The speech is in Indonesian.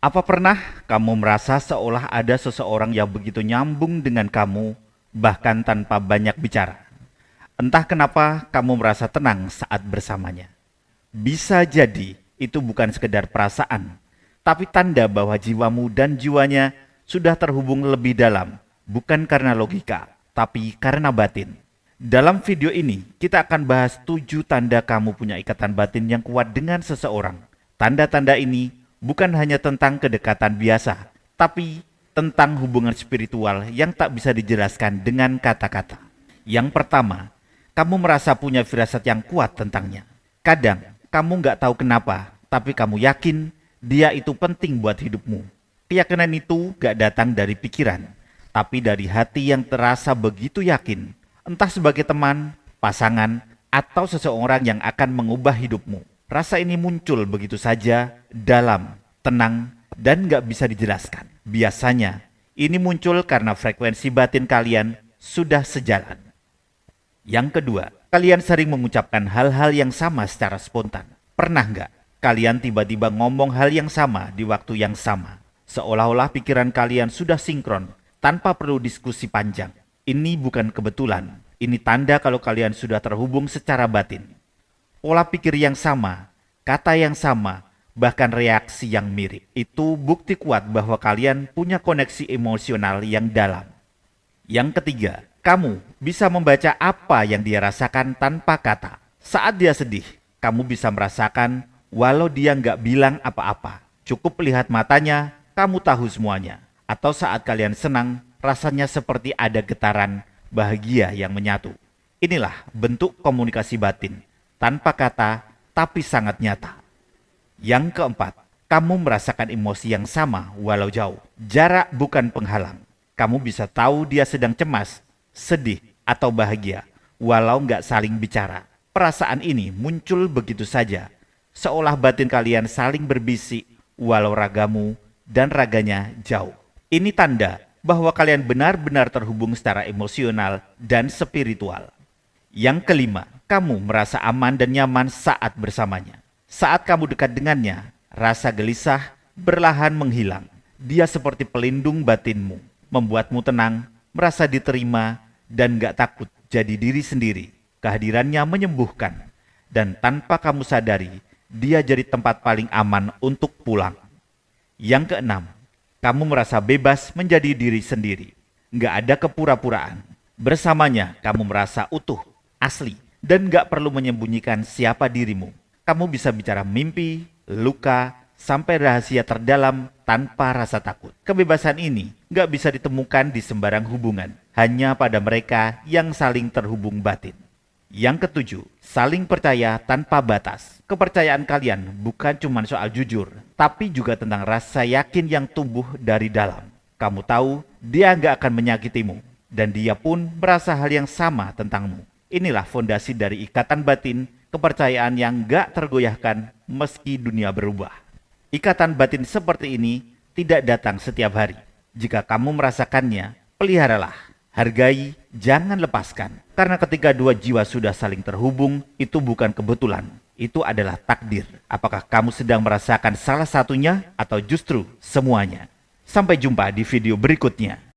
Apa pernah kamu merasa seolah ada seseorang yang begitu nyambung dengan kamu, bahkan tanpa banyak bicara? Entah kenapa kamu merasa tenang saat bersamanya. Bisa jadi itu bukan sekedar perasaan, tapi tanda bahwa jiwamu dan jiwanya sudah terhubung lebih dalam, bukan karena logika, tapi karena batin. Dalam video ini, kita akan bahas 7 tanda kamu punya ikatan batin yang kuat dengan seseorang. Tanda-tanda ini bukan hanya tentang kedekatan biasa, tapi tentang hubungan spiritual yang tak bisa dijelaskan dengan kata-kata. Yang pertama, kamu merasa punya firasat yang kuat tentangnya. Kadang, kamu nggak tahu kenapa, tapi kamu yakin dia itu penting buat hidupmu. Keyakinan itu gak datang dari pikiran, tapi dari hati yang terasa begitu yakin, entah sebagai teman, pasangan, atau seseorang yang akan mengubah hidupmu. Rasa ini muncul begitu saja, dalam, tenang, dan gak bisa dijelaskan. Biasanya, ini muncul karena frekuensi batin kalian sudah sejalan. Yang kedua, kalian sering mengucapkan hal-hal yang sama secara spontan. Pernah nggak kalian tiba-tiba ngomong hal yang sama di waktu yang sama? Seolah-olah pikiran kalian sudah sinkron tanpa perlu diskusi panjang. Ini bukan kebetulan, ini tanda kalau kalian sudah terhubung secara batin. Pola pikir yang sama, kata yang sama, bahkan reaksi yang mirip. Itu bukti kuat bahwa kalian punya koneksi emosional yang dalam. Yang ketiga, kamu bisa membaca apa yang dia rasakan tanpa kata. Saat dia sedih, kamu bisa merasakan walau dia nggak bilang apa-apa. Cukup lihat matanya, kamu tahu semuanya. Atau saat kalian senang, rasanya seperti ada getaran bahagia yang menyatu. Inilah bentuk komunikasi batin, tanpa kata tapi sangat nyata. Yang keempat, kamu merasakan emosi yang sama walau jauh. Jarak bukan penghalang. Kamu bisa tahu dia sedang cemas, sedih, atau bahagia, walau nggak saling bicara. Perasaan ini muncul begitu saja, seolah batin kalian saling berbisik, walau ragamu dan raganya jauh. Ini tanda bahwa kalian benar-benar terhubung secara emosional dan spiritual. Yang kelima, kamu merasa aman dan nyaman saat bersamanya. Saat kamu dekat dengannya, rasa gelisah perlahan menghilang. Dia seperti pelindung batinmu, membuatmu tenang, merasa diterima, dan gak takut jadi diri sendiri. Kehadirannya menyembuhkan, dan tanpa kamu sadari, dia jadi tempat paling aman untuk pulang. Yang keenam, kamu merasa bebas menjadi diri sendiri. Gak ada kepura-puraan. Bersamanya, kamu merasa utuh, asli, dan gak perlu menyembunyikan siapa dirimu. Kamu bisa bicara mimpi, luka, sampai rahasia terdalam tanpa rasa takut. Kebebasan ini gak bisa ditemukan di sembarang hubungan, hanya pada mereka yang saling terhubung batin. Yang ketujuh, saling percaya tanpa batas. Kepercayaan kalian bukan cuma soal jujur, tapi juga tentang rasa yakin yang tumbuh dari dalam. Kamu tahu dia gak akan menyakitimu, dan dia pun merasa hal yang sama tentangmu. Inilah fondasi dari ikatan batin, kepercayaan yang gak tergoyahkan meski dunia berubah. Ikatan batin seperti ini tidak datang setiap hari. Jika kamu merasakannya, peliharalah, hargai, jangan lepaskan. Karena ketika dua jiwa sudah saling terhubung, itu bukan kebetulan. Itu adalah takdir. Apakah kamu sedang merasakan salah satunya atau justru semuanya? Sampai jumpa di video berikutnya.